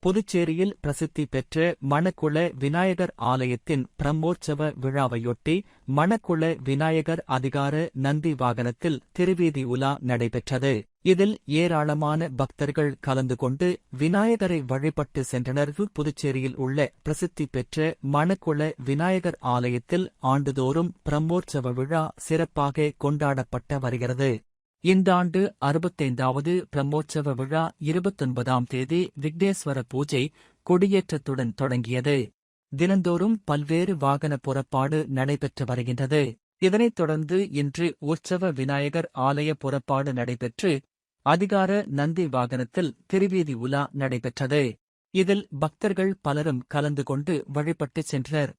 புதுச்சேரியில் பிரசித்தி பெற்ற மணக்குள விநாயகர் ஆலயத்தின் பிரம்மோற்சவ விழாவையொட்டி மணக்குள விநாயகர் அதிகார நந்தி வாகனத்தில் திருவீதி உலா நடைபெற்றது. இதில் ஏராளமான பக்தர்கள் கலந்து கொண்டு விநாயகரை வழிபட்டு சென்றனர். புதுச்சேரியில் உள்ள பிரசித்தி பெற்ற மணக்குள விநாயகர் ஆலயத்தில் ஆண்டுதோறும் பிரம்மோற்சவ விழா சிறப்பாக கொண்டாடப்பட்டு வருகிறது. இந்த ஆண்டு 65வது பிரம்மோற்சவ விழா 29ஆம் தேதி விக்னேஸ்வர பூஜை கொடியேற்றத்துடன் தொடங்கியது. தினந்தோறும் பல்வேறு வாகன புறப்பாடு நடைபெற்று வருகின்றது. இதனைத் தொடர்ந்து இன்று உற்சவ விநாயகர் ஆலய புறப்பாடு நடைபெற்று அதிகார நந்தி வாகனத்தில் திருவீதி உலா நடைபெற்றது. இதில் பக்தர்கள் பலரும் கலந்து கொண்டு வழிபட்டு சென்றனர்.